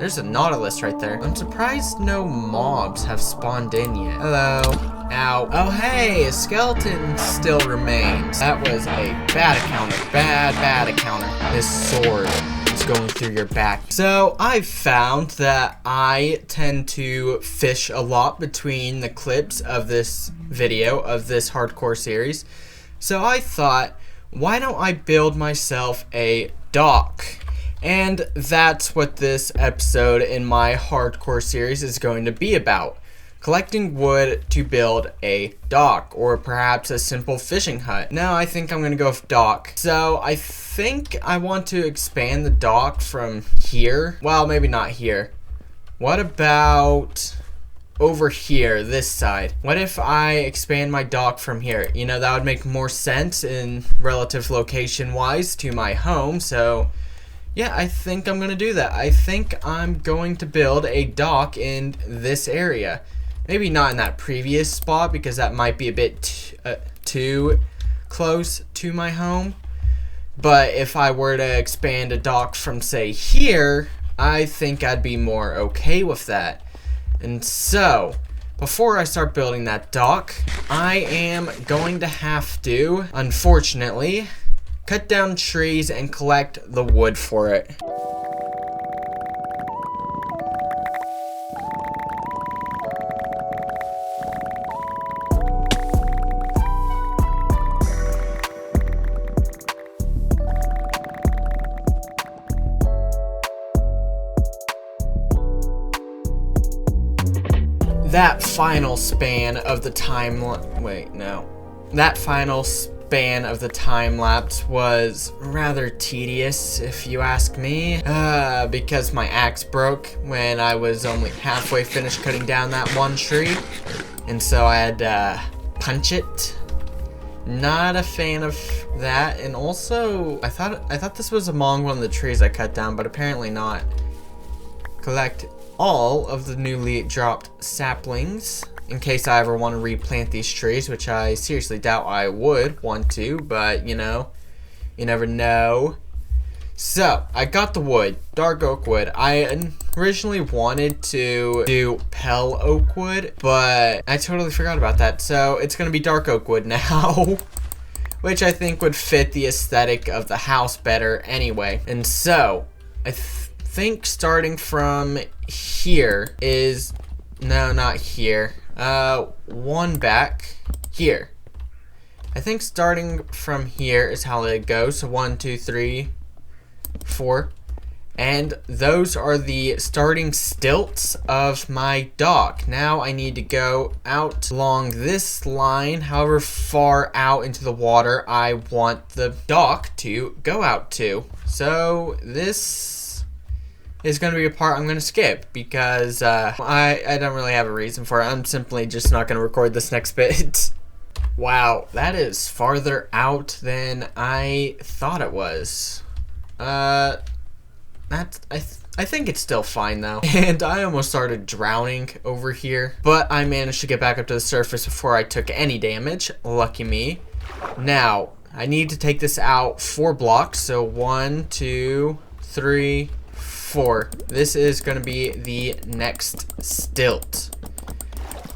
There's a Nautilus right there. I'm surprised no mobs have spawned in yet. Hello. Ow. Oh, hey, a skeleton still remains. That was a bad encounter. Bad encounter. This sword is going through your back. So I've found that I tend to fish a lot between the clips of this video, of this hardcore series. So I thought, why don't I build myself a dock? And that's what this episode in my hardcore series is going to be about. Collecting wood to build a dock, or perhaps a simple fishing hut. No, I think I'm going to go with dock. So I think I want to expand the dock from here. Well, maybe not here. What about over here, this side? What if I expand my dock from here? You know, that would make more sense in relative location wise to my home. So yeah, I think I'm going to do that. I think I'm going to build a dock in this area. Maybe not in that previous spot because that might be a bit too close to my home. But if I were to expand a dock from, say, here, I think I'd be more okay with that. And so, before I start building that dock, I am going to have to, unfortunately, cut down trees and collect the wood for it. That final span of the time of the time lapse was rather tedious, if you ask me, because my axe broke when I was only halfway finished cutting down that one tree, and so I had to punch it. Not a fan of that. And also I thought this was among one of the trees I cut down, but apparently not. Collect all of the newly dropped saplings in case I ever want to replant these trees, which I seriously doubt I would want to, but you know, you never know. So I got the wood, dark oak wood. I originally wanted to do pale oak wood, but I totally forgot about that. So it's gonna be dark oak wood now, which I think would fit the aesthetic of the house better anyway. And so I think starting from here is, no, not here, one back here. I think starting from here is how it goes. So 1, 2, 3, 4, and those are the starting stilts of my dock. Now I need to go out along this line, however far out into the water I want the dock to go out to. So this is going to be a part I'm going to skip because I don't really have a reason for it. I'm simply just not going to record this next bit. Wow, that is farther out than I thought it was. I think it's still fine though. And I almost started drowning over here, but I managed to get back up to the surface before I took any damage. Lucky me. Now, I need to take this out 4 blocks. So 1, 2, 3, 4. This is going to be the next stilt.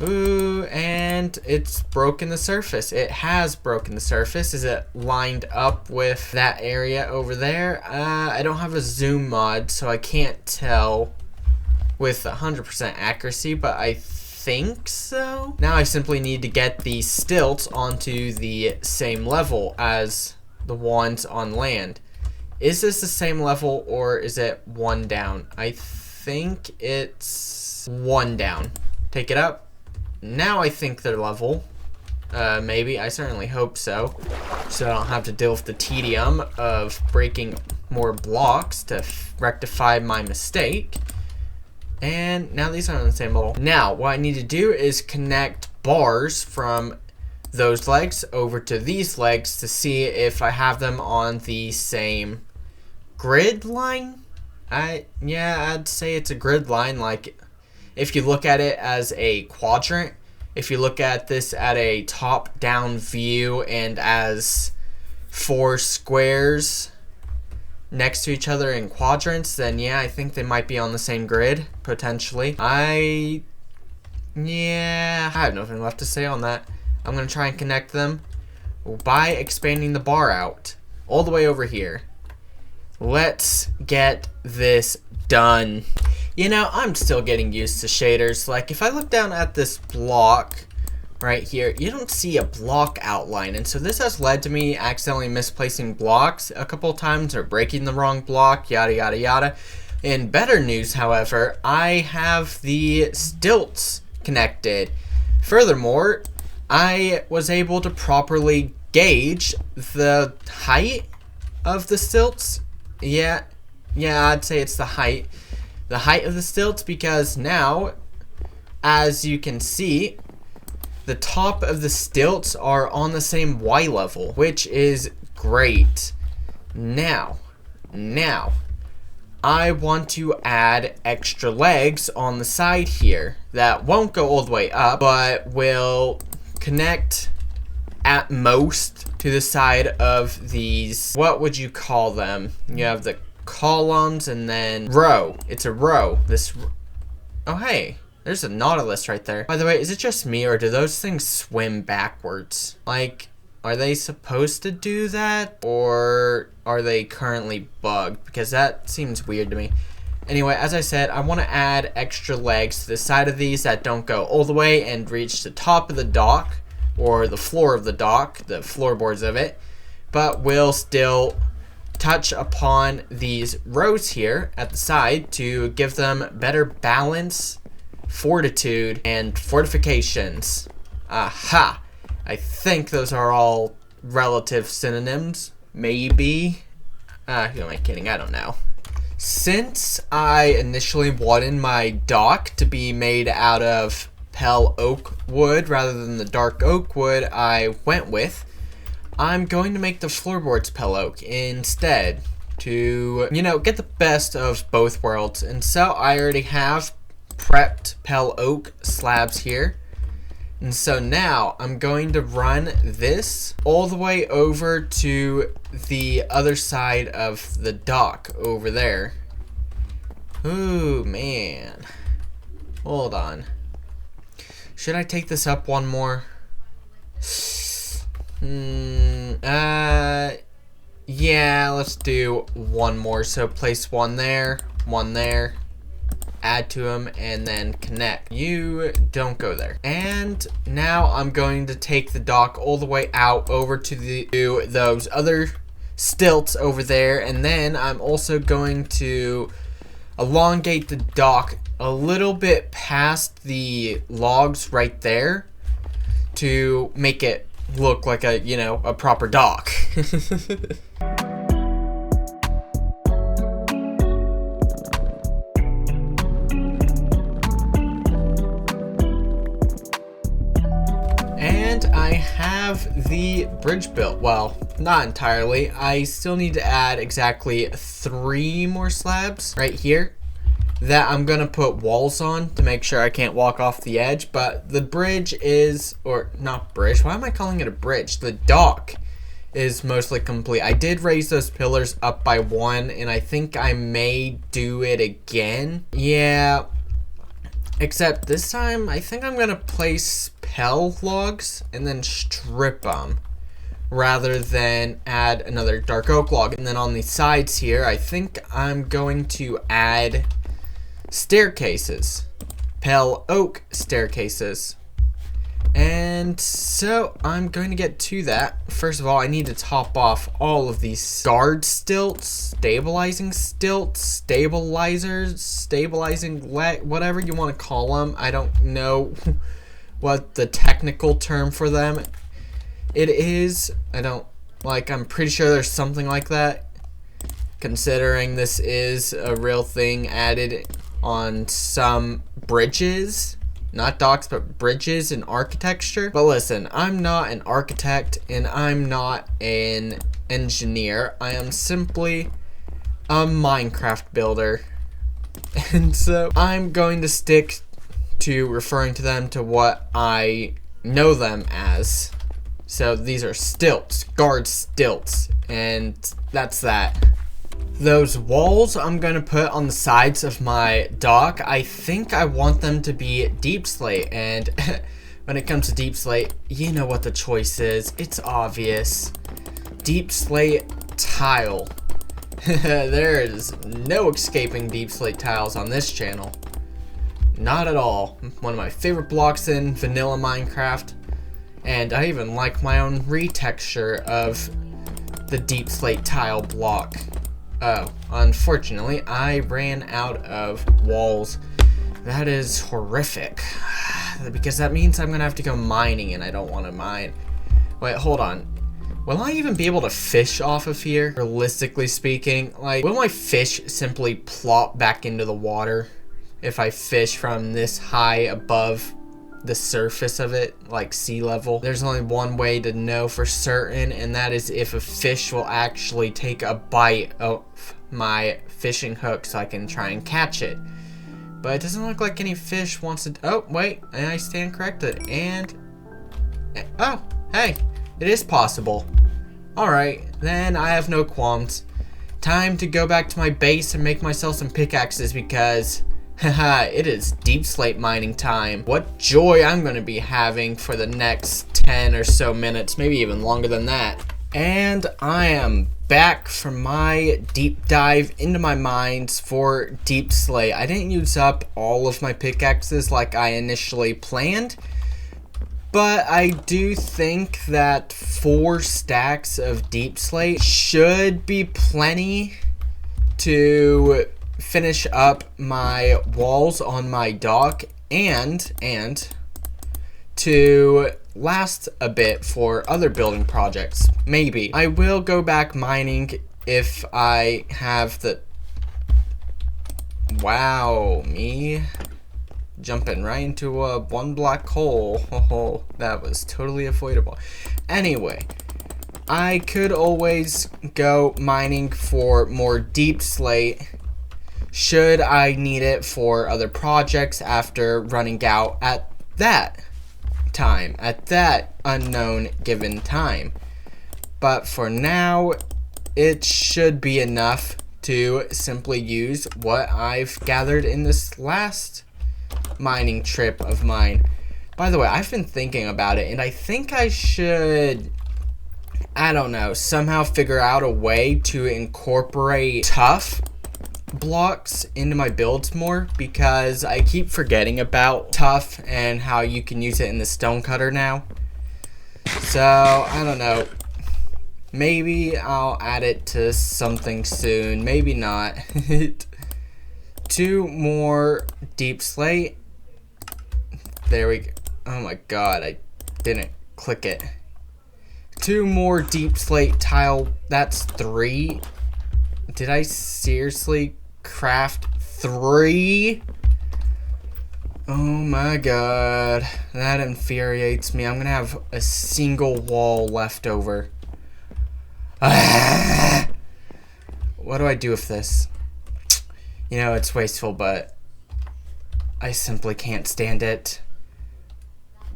Ooh, and it's broken the surface. It has broken the surface. Is it lined up with that area over there? I don't have a zoom mod, so I can't tell with 100% accuracy, but I think so. Now I simply need to get the stilts onto the same level as the ones on land. Is this the same level or is it 1 down? I think it's 1 down. Take it up. Now I think they're level. Maybe. I certainly hope so. So I don't have to deal with the tedium of breaking more blocks to rectify my mistake. And now these are on the same level. Now what I need to do is connect bars from those legs over to these legs to see if I have them on the same grid line. Yeah, I'd say it's a grid line. Like, if you look at it as a quadrant, if you look at this at a top-down view and as 4 squares, next to each other in quadrants, then yeah, I think they might be on the same grid, potentially. I have nothing left to say on that. I'm gonna try and connect them by expanding the bar out all the way over here. Let's get this done. You know, I'm still getting used to shaders. Like, if I look down at this block right here, you don't see a block outline, and so this has led to me accidentally misplacing blocks a couple times or breaking the wrong block, yada yada yada. In better news, however, I have the stilts connected. Furthermore, I was able to properly gauge the height of the stilts. Yeah, I'd say it's the height of the stilts, because now, as you can see, the top of the stilts are on the same Y level, which is great. Now, I want to add extra legs on the side here that won't go all the way up, but will connect at most to the side of these, what would you call them? You have the columns and then row. It's a row. Oh hey, there's a nautilus right there. By the way, is it just me, or do those things swim backwards? Like, are they supposed to do that, or are they currently bugged? Because that seems weird to me. Anyway, as I said, I want to add extra legs to the side of these that don't go all the way and reach the top of the dock, or the floor of the dock, the floorboards of it, but will still touch upon these rows here at the side to give them better balance, fortitude, and fortifications. Aha! I think those are all relative synonyms. Maybe. Who am I kidding? I don't know. Since I initially wanted my dock to be made out of pale oak wood rather than the dark oak wood I went with, I'm going to make the floorboards pale oak instead to, you know, get the best of both worlds. And so I already have prepped pale oak slabs here. And so now I'm going to run this all the way over to the other side of the dock over there. Ooh, man. Hold on. Should I take this up one more? Yeah, let's do one more. So place one there, add to them, and then connect. You don't go there. And now I'm going to take the dock all the way out over to those other stilts over there, and then I'm also going to elongate the dock a little bit past the logs right there to make it look like a, you know, a proper dock. And I have the bridge built. Well, not entirely. I still need to add exactly 3 more slabs right here that I'm gonna put walls on to make sure I can't walk off the edge. But the bridge is, or not bridge, why am I calling it a bridge? The dock is mostly complete. I did raise those pillars up by 1, and I think I may do it again. Yeah, except this time I think I'm gonna place pell logs and then strip them rather than add another dark oak log. And then on the sides here, I think I'm going to add staircases, pale oak staircases. And so I'm going to get to that. First of all, I need to top off all of these guard stilts, stabilizing stilts, stabilizers, stabilizing whatever you want to call them. I don't know what the technical term for them it is. I'm pretty sure there's something like that, considering this is a real thing added on some bridges, not docks, but bridges in architecture. But listen, I'm not an architect and I'm not an engineer. I am simply a Minecraft builder. And so I'm going to stick to referring to them to what I know them as. So these are stilts, guard stilts, and that's that. Those walls I'm gonna put on the sides of my dock, I think I want them to be deep slate, and when it comes to deep slate, you know what the choice is. It's obvious. Deep slate tile. There is no escaping deep slate tiles on this channel. Not at all. One of my favorite blocks in vanilla Minecraft, and I even like my own retexture of the deep slate tile block. Oh, unfortunately, I ran out of walls. That is horrific, because that means I'm gonna have to go mining, and I don't want to mine. Wait, hold on. Will I even be able to fish off of here, realistically speaking? Like, will my fish simply plop back into the water if I fish from this high above the surface of it, like sea level? There's only one way to know for certain, and that is if a fish will actually take a bite of my fishing hook so I can try and catch it. But it doesn't look like any fish wants to. Oh, wait, and I stand corrected. And oh, hey, it is possible. Alright, then I have no qualms. Time to go back to my base and make myself some pickaxes, because haha, it is deep slate mining time. What joy I'm going to be having for the next 10 or so minutes, maybe even longer than that. And I am back from my deep dive into my mines for deep slate. I didn't use up all of my pickaxes like I initially planned, but I do think that 4 stacks of deep slate should be plenty to finish up my walls on my dock and to last a bit for other building projects. Maybe. I will go back mining if I have the... Wow, me jumping right into a 1 black hole. Oh, that was totally avoidable. Anyway, I could always go mining for more deep slate should I need it for other projects after running out at that time, at that unknown given time. But for now, it should be enough to simply use what I've gathered in this last mining trip of mine. By the way, I've been thinking about it, and I think I should, I don't know, somehow figure out a way to incorporate tough blocks into my builds more, because I keep forgetting about tough and how you can use it in the stone cutter now. So I don't know, maybe I'll add it to something soon, maybe not. 2 more deep slate. There we go. Oh my god, I didn't click it. 2 more deep slate tile. That's 3. Did I seriously craft 3? Oh my god, that infuriates me. I'm gonna have a single wall left over. What do I do with this? You know, it's wasteful, but I simply can't stand it.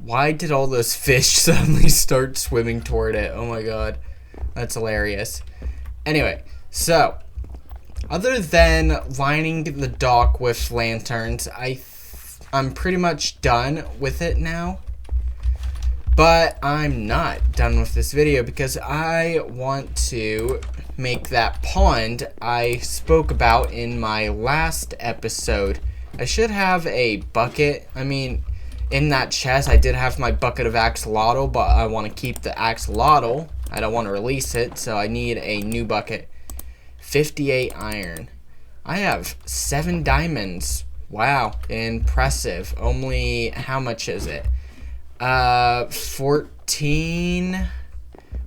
Why did all those fish suddenly start swimming toward it? Oh my god, that's hilarious. Anyway, so other than lining the dock with lanterns, I'm pretty much done with it now. But I'm not done with this video, because I want to make that pond I spoke about in my last episode. I should have a bucket. I mean, in that chest I did have my bucket of axolotl, but I want to keep the axolotl. I don't want to release it, so I need a new bucket. 58 iron. I have 7 diamonds. Wow, impressive. Only, how much is it? 14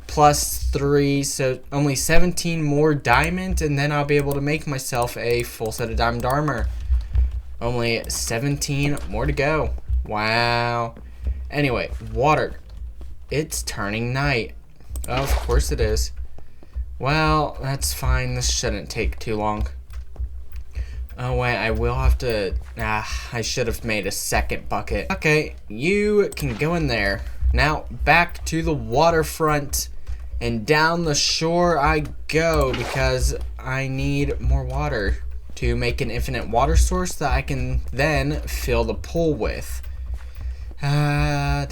plus 3, so only 17 more diamonds, and then I'll be able to make myself a full set of diamond armor. Only 17 more to go. Wow. Anyway, water. It's turning night. Of course it is. Well, that's fine. This shouldn't take too long. Oh wait, I will have to... I should have made a second bucket. Okay, you can go in there. Now, back to the waterfront. And down the shore I go, because I need more water to make an infinite water source that I can then fill the pool with. A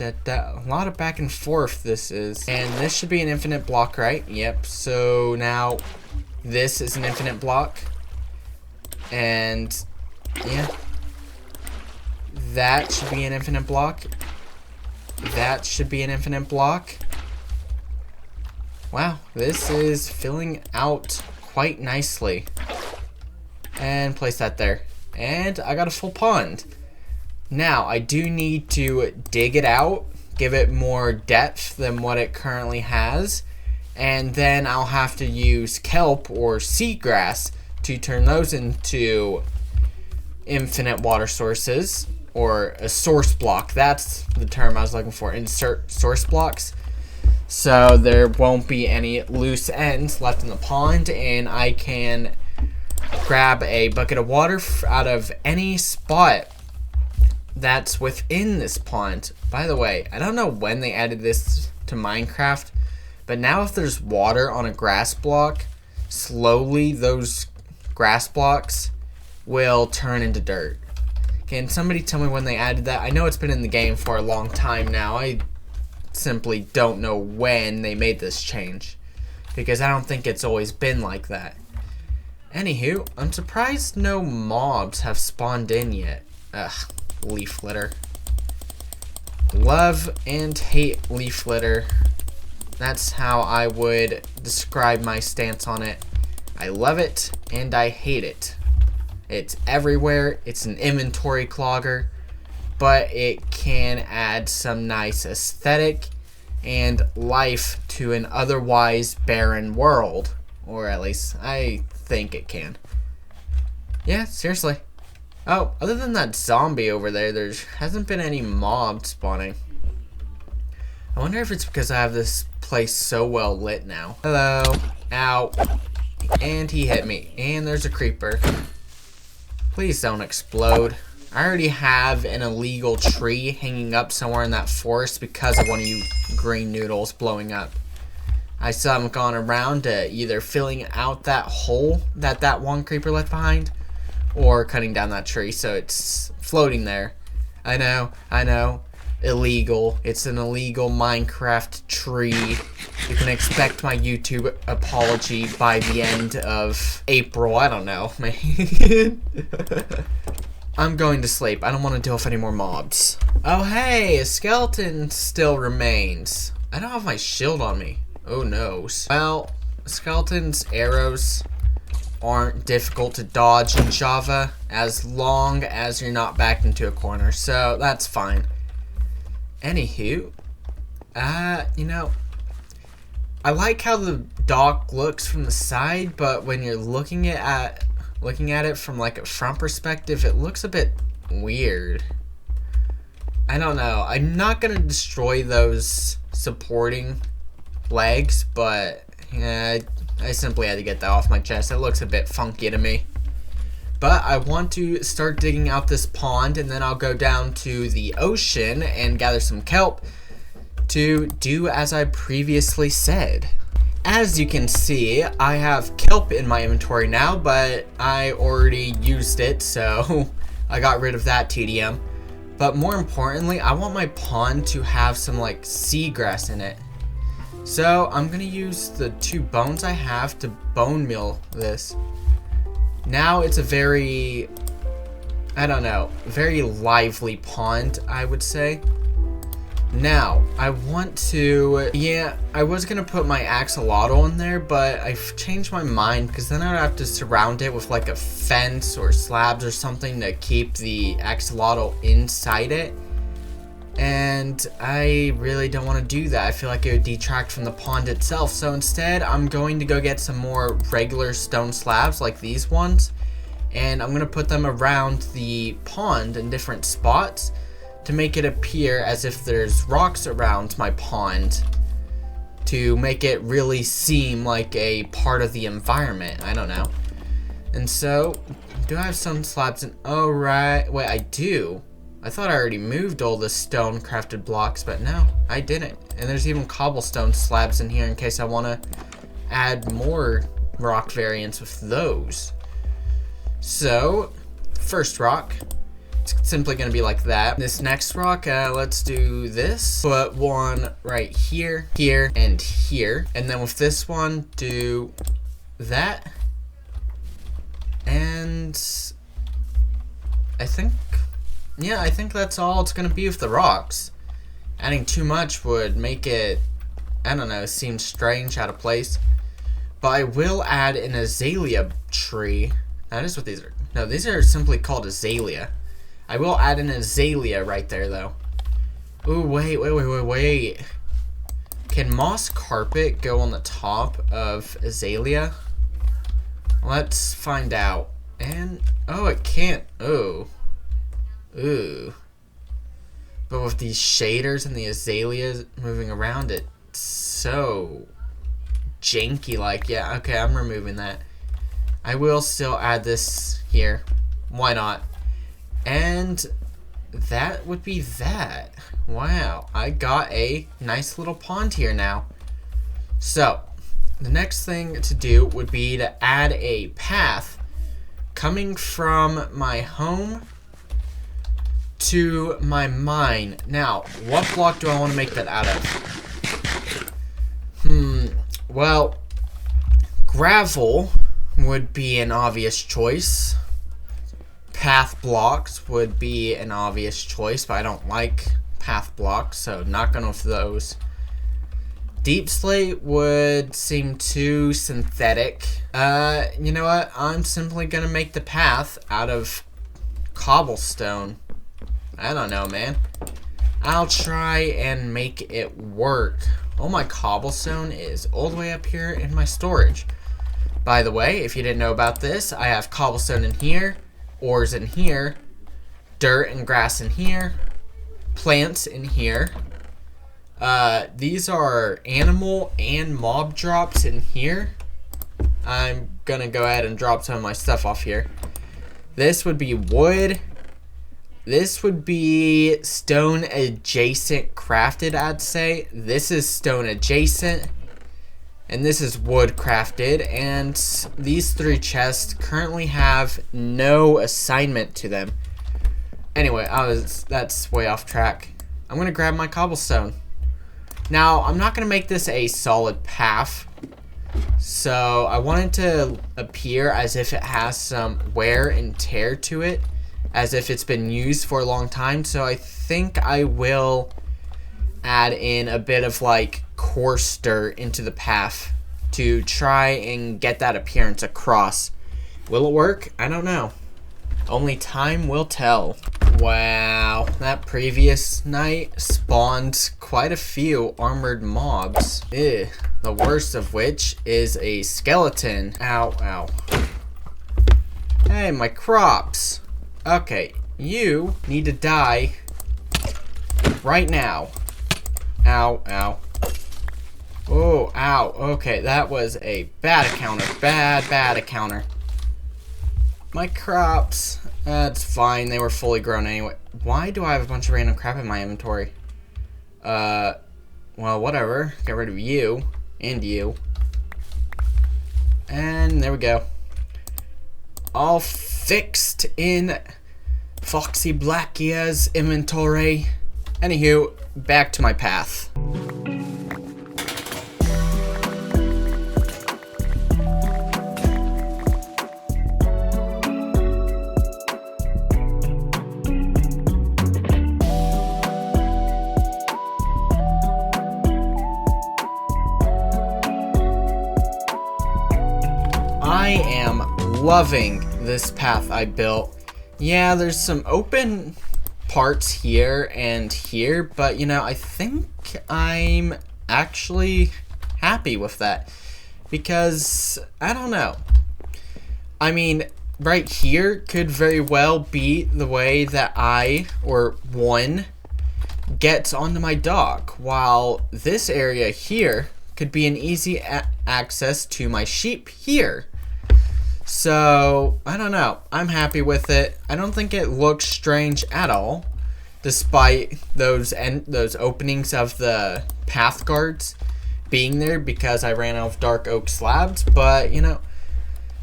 lot of back and forth this is. And this should be an infinite block, right? Yep. So now this is an infinite block. And yeah. That should be an infinite block. That should be an infinite block. Wow, this is filling out quite nicely. And place that there. And I got a full pond. Now, I do need to dig it out, give it more depth than what it currently has, and then I'll have to use kelp or seagrass to turn those into infinite water sources, or a source block. That's the term I was looking for, insert source blocks. So there won't be any loose ends left in the pond, and I can grab a bucket of water out of any spot that's within this pond. By the way, I don't know when they added this to Minecraft, but now if there's water on a grass block, slowly those grass blocks will turn into dirt. Can somebody tell me when they added that? I know it's been in the game for a long time now. I simply don't know when they made this change, because I don't think it's always been like that. Anywho, I'm surprised no mobs have spawned in yet. Ugh. Leaf litter. Love and hate leaf litter. That's how I would describe my stance on it. I love it and I hate it. It's everywhere. It's an inventory clogger, but it can add some nice aesthetic and life to an otherwise barren world, or at least I think it can. Yeah, seriously. Oh, other than that zombie over there hasn't been any mobs spawning. I wonder if it's because I have this place so well lit now. Hello. Ow. And he hit me. And there's a creeper. Please don't explode. I already have an illegal tree hanging up somewhere in that forest because of one of you green noodles blowing up. I still haven't gone around to either filling out that hole that one creeper left behind, or cutting down that tree, so it's floating there. I know, illegal. It's an illegal Minecraft tree. You can expect my YouTube apology by the end of April. I don't know, man. I'm going to sleep. I don't want to deal with any more mobs. Oh hey, a skeleton still remains. I don't have my shield on me. Oh no. Well, skeleton's arrows aren't difficult to dodge in Java as long as you're not backed into a corner, so that's fine. Anywho, you know, I like how the dock looks from the side, but when you're looking at it from like a front perspective, it looks a bit weird. I don't know. I'm not gonna destroy those supporting legs, but yeah, I simply had to get that off my chest. It looks a bit funky to me. But I want to start digging out this pond, and then I'll go down to the ocean and gather some kelp to do as I previously said. As you can see, I have kelp in my inventory now, but I already used it, so I got rid of that TDM. But more importantly, I want my pond to have some like seagrass in it. So I'm gonna use the 2 bones I have to bone meal this. Now it's a very, I don't know, very lively pond, I would say. Now, I want to, yeah, I was gonna put my axolotl in there, but I've changed my mind because then I'd have to surround it with like a fence or slabs or something to keep the axolotl inside it. And I really don't want to do that. I feel like it would detract from the pond itself. So instead, I'm going to go get some more regular stone slabs like these ones. And I'm going to put them around the pond in different spots to make it appear as if there's rocks around my pond, to make it really seem like a part of the environment. I don't know. And so, do I have some slabs in? Oh, right. Wait, I do. I thought I already moved all the stone crafted blocks, but no, I didn't. And there's even cobblestone slabs in here in case I want to add more rock variants with those. So, first rock, it's simply going to be like that. This next rock, let's do this. Put one right here, here, and here. And then with this one, do that. And I think that's all it's going to be with the rocks. Adding too much would make it, I don't know, seem strange, out of place. But I will add an azalea tree. That is what these are. No, these are simply called azalea. I will add an azalea right there, though. Ooh, wait. Can moss carpet go on the top of azalea? Let's find out. And, oh, it can't. Ooh. But with these shaders and the azaleas moving around, it's so janky like. Yeah, okay, I'm removing that. I will still add this here. Why not? And that would be that. Wow, I got a nice little pond here now. So, the next thing to do would be to add a path coming from my home to my mine. Now, what block do I want to make that out of? Well, gravel would be an obvious choice. Path blocks would be an obvious choice, but I don't like path blocks, so not going with those. Deep slate would seem too synthetic. You know what? I'm simply going to make the path out of cobblestone. I don't know, man. I'll try and make it work. Oh, my cobblestone is all the way up here in my storage. By the way, if you didn't know about this, I have cobblestone in here, ores in here, dirt and grass in here, plants in here. These are animal and mob drops in here. I'm gonna go ahead and drop some of my stuff off here. This would be wood. This would be stone adjacent crafted, I'd say. This is stone adjacent. And this is wood crafted. And these three chests currently have no assignment to them. Anyway, that's way off track. I'm going to grab my cobblestone. Now, I'm not going to make this a solid path. So, I want it to appear as if it has some wear and tear to it. As if it's been used for a long time. So I think I will add in a bit of like coarse dirt into the path to try and get that appearance across. Will it work? I don't know. Only time will tell. Wow, that previous night spawned quite a few armored mobs. Ew, the worst of which is a skeleton. Ow, ow. Hey, my crops. Okay, you need to die right now. Ow, ow. Oh, ow. Okay, that was a bad encounter. Bad encounter. My crops. That's fine. They were fully grown anyway. Why do I have a bunch of random crap in my inventory? Well, whatever. Get rid of you. And you. And there we go. All fixed in Foxy Blackia's inventory. Anywho, back to my path. I am loving this path I built. Yeah, there's some open parts here and here, but you know, I think I'm actually happy with that because I don't know. I mean, right here could very well be the way that one gets onto my dock, while this area here could be an easy access to my sheep here. So, I don't know. I'm happy with it. I don't think it looks strange at all, despite those openings of the path guards being there because I ran out of dark oak slabs. But, you know,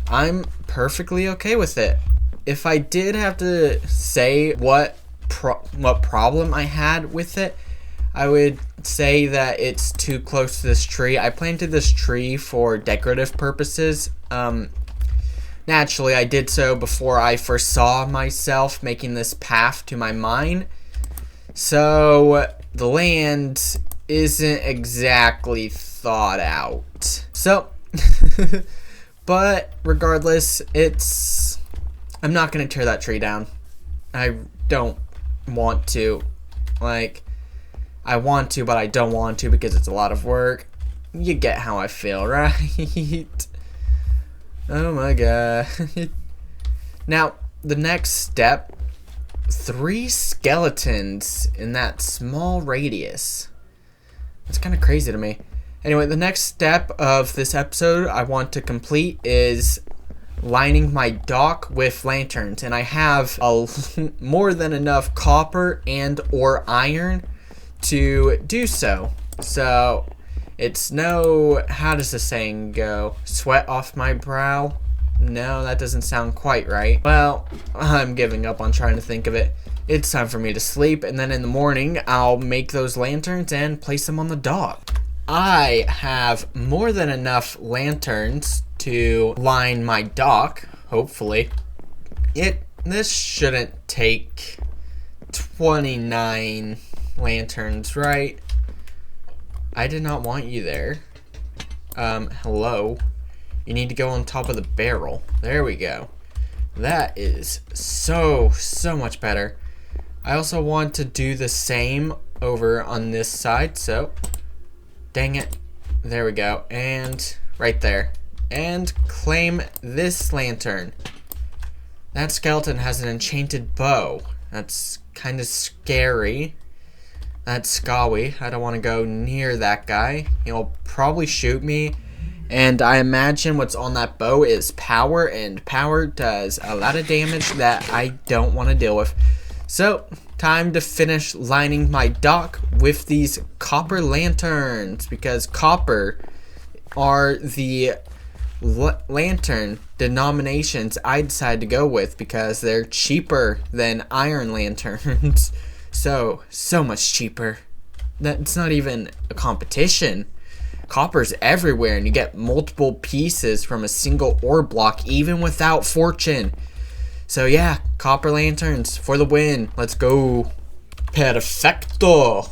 I'm perfectly okay with it. If I did have to say what problem I had with it, I would say that it's too close to this tree. I planted this tree for decorative purposes. Naturally, I did so before I first saw myself making this path to my mine. So the land isn't exactly thought out. So, but regardless, I'm not gonna tear that tree down. I don't want to. Like, I want to, but I don't want to because it's a lot of work. You get how I feel, right? Oh my god. Now, the next step, 3 skeletons in that small radius. That's kind of crazy to me. Anyway, the next step of this episode I want to complete is lining my dock with lanterns, and I have more than enough copper and or iron to do so. So it's no, how does the saying go? Sweat off my brow? No, that doesn't sound quite right. Well, I'm giving up on trying to think of it. It's time for me to sleep, and then in the morning I'll make those lanterns and place them on the dock. I have more than enough lanterns to line my dock, hopefully. This shouldn't take 29 lanterns, right? I did not want you there. Hello. You need to go on top of the barrel. There we go. That is so much better. I also want to do the same over on this side, so dang it. There we go. And right there. And claim this lantern. That skeleton has an enchanted bow. That's kind of scary. That's Skawi. I don't want to go near that guy. He'll probably shoot me. And I imagine what's on that bow is power, and power does a lot of damage that I don't want to deal with. So, time to finish lining my dock with these copper lanterns, because copper are the lantern denominations I decided to go with because they're cheaper than iron lanterns. So much cheaper. That's not even a competition. Copper's everywhere, and you get multiple pieces from a single ore block, even without fortune. So yeah, copper lanterns for the win. Let's go. Perfecto.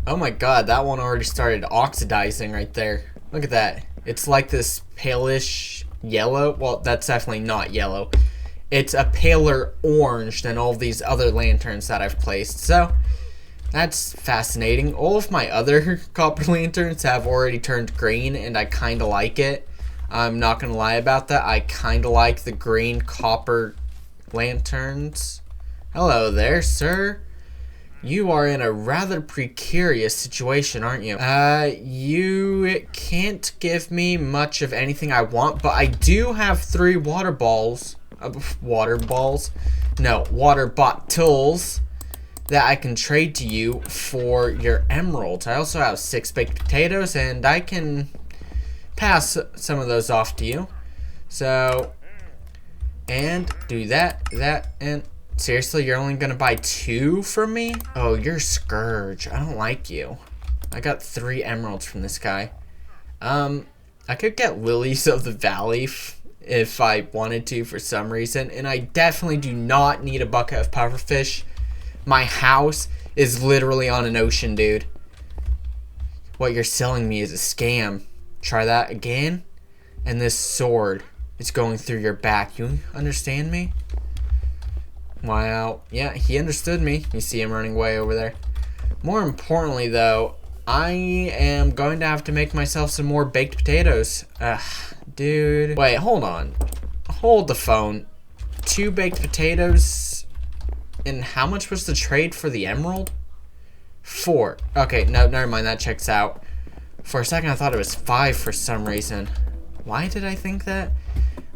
Oh my god, that one already started oxidizing right there. Look at that. It's like this palish yellow. Well, that's definitely not yellow. It's a paler orange than all of these other lanterns that I've placed. So that's fascinating. All of my other copper lanterns have already turned green, and I kind of like it. I'm not going to lie about that. I kind of like the green copper lanterns. Hello there, sir. You are in a rather precarious situation, aren't you? You can't give me much of anything I want, but I do have 3 water bottles that I can trade to you for your emeralds. I also have 6 baked potatoes, and I can pass some of those off to you. So, and do that, and seriously, you're only gonna buy 2 from me? Oh, you're Scourge. I don't like you. I got 3 emeralds from this guy. I could get Lilies of the Valley if I wanted to for some reason, and I definitely do not need a bucket of pufferfish. My house is literally on an ocean, dude. What you're selling me is a scam. Try that again. And this sword is going through your back. You understand me? Wow. Yeah, he understood me. You see him running away over there. More importantly, though, I am going to have to make myself some more baked potatoes. Dude. Wait, hold on. Hold the phone. 2 baked potatoes. And how much was the trade for the emerald? 4. Okay, no, never mind. That checks out. For a second, I thought it was 5 for some reason. Why did I think that?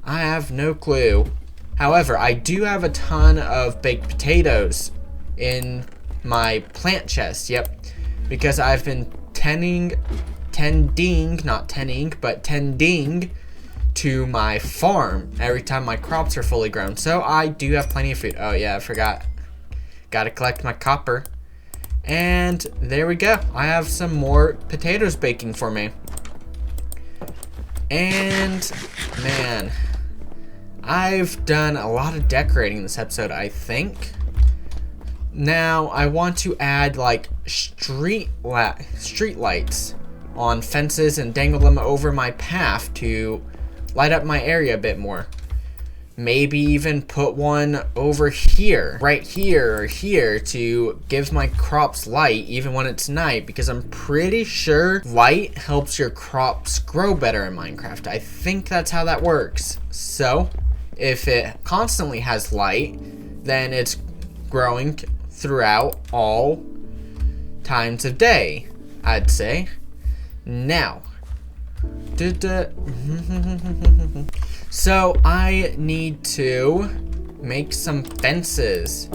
I have no clue. However, I do have a ton of baked potatoes in my plant chest. Yep. Because I've been tending to my farm every time my crops are fully grown. So I do have plenty of food. Oh yeah, I forgot. Gotta collect my copper. And there we go. I have some more potatoes baking for me. And man, I've done a lot of decorating this episode, I think. Now I want to add like street lights on fences and dangle them over my path to light up my area a bit more. Maybe even put one over here, right here or here, to give my crops light even when it's night, because I'm pretty sure light helps your crops grow better in Minecraft. I think that's how that works. So if it constantly has light, then it's growing throughout all times of day, I'd say. Now, so I need to make some fences.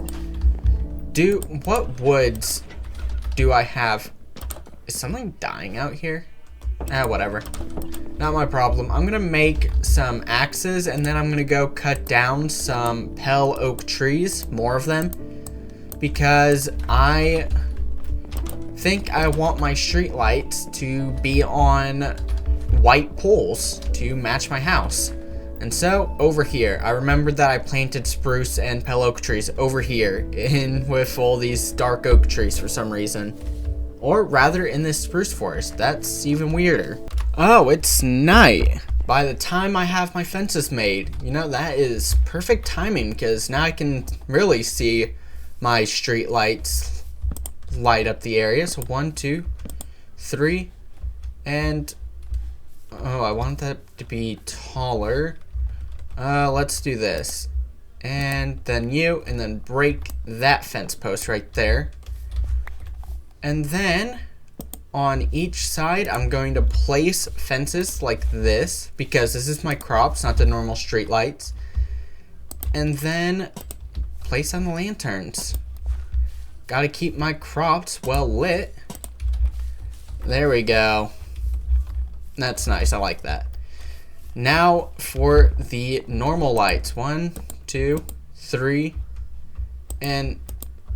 What woods do I have? Is something dying out here? Whatever. Not my problem. I'm gonna make some axes, and then I'm gonna go cut down some pale oak trees, more of them, because I think I want my street lights to be on white poles to match my house. And so over here, I remembered that I planted spruce and pale oak trees over here in with all these dark oak trees for some reason. Or rather in this spruce forest. That's even weirder. Oh, it's night. By the time I have my fences made, you know, that is perfect timing, because now I can really see my street lights light up the area. So 1, 2, 3, and oh, I want that to be taller. Let's do this. And then you, and then break that fence post right there. And then on each side, I'm going to place fences like this, because this is my crops, not the normal street lights. And then place on the lanterns. Gotta keep my crops well lit. There we go. That's nice, I like that. Now for the normal lights. 1, 2, 3, and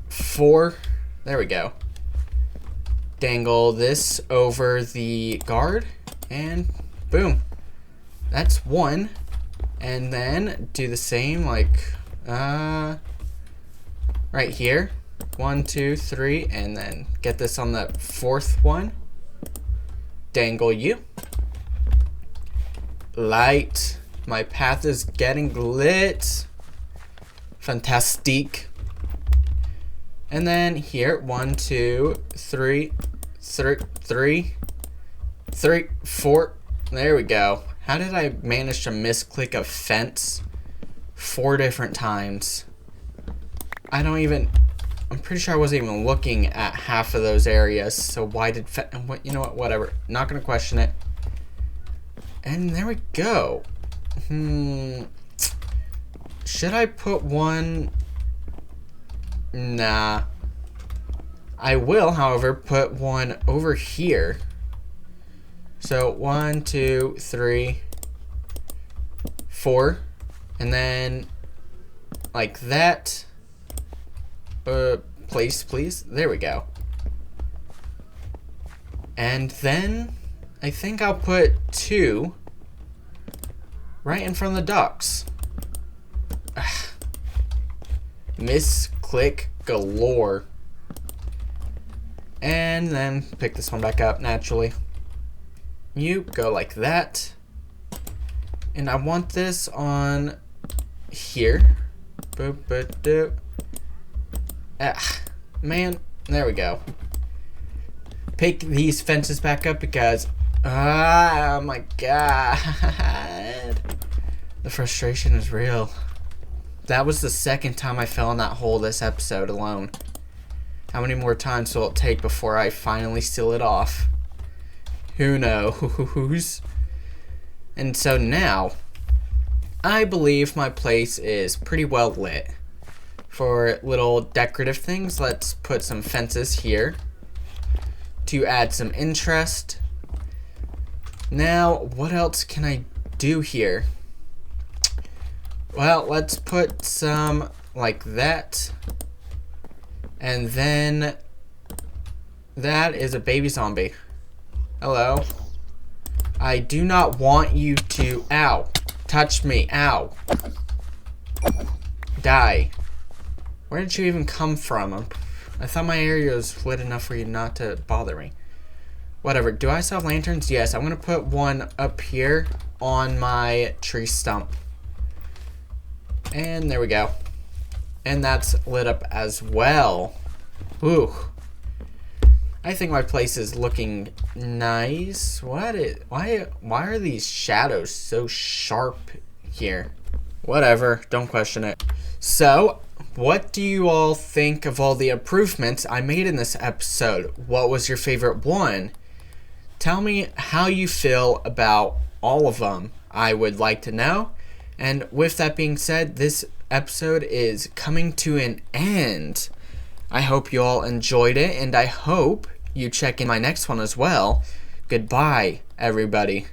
4. There we go. Dangle this over the guard, and boom. That's 1. And then do the same like right here. 1, 2, 3, and then get this on the 4th one. Dangle you. Light. My path is getting lit. Fantastic. And then here, 1, 2, 3, 4. There we go. How did I manage to misclick a fence 4 different times? I'm pretty sure I wasn't even looking at half of those areas. So why did you know what? Whatever. Not gonna question it. And there we go. Should I put one? Nah. I will, however, put one over here. So 1, 2, 3, 4, and then like that. Place, please. There we go. And then I think I'll put 2 right in front of the ducks. Misclick galore. And then pick this one back up naturally. You go like that. And I want this on here. Boop, boop, doop. Man, there we go. Pick these fences back up because, oh my god. The frustration is real. That was the 2nd time I fell in that hole this episode alone. How many more times will it take before I finally seal it off? Who knows? And so now, I believe my place is pretty well lit. For little decorative things, let's put some fences here to add some interest. Now, what else can I do here? Well, let's put some like that. And then that is a baby zombie. Hello. I do not want you to, ow, touch me, ow. Die. Where did you even come from? I thought my area was lit enough for you not to bother me. Whatever, do I still have lanterns? Yes, I'm gonna put one up here on my tree stump. And there we go. And that's lit up as well. Ooh. I think my place is looking nice. Why are these shadows so sharp here? Whatever, don't question it. So, what do you all think of all the improvements I made in this episode? What was your favorite one? Tell me how you feel about all of them. I would like to know. And with that being said, this episode is coming to an end. I hope you all enjoyed it, and I hope you check in my next one as well. Goodbye, everybody.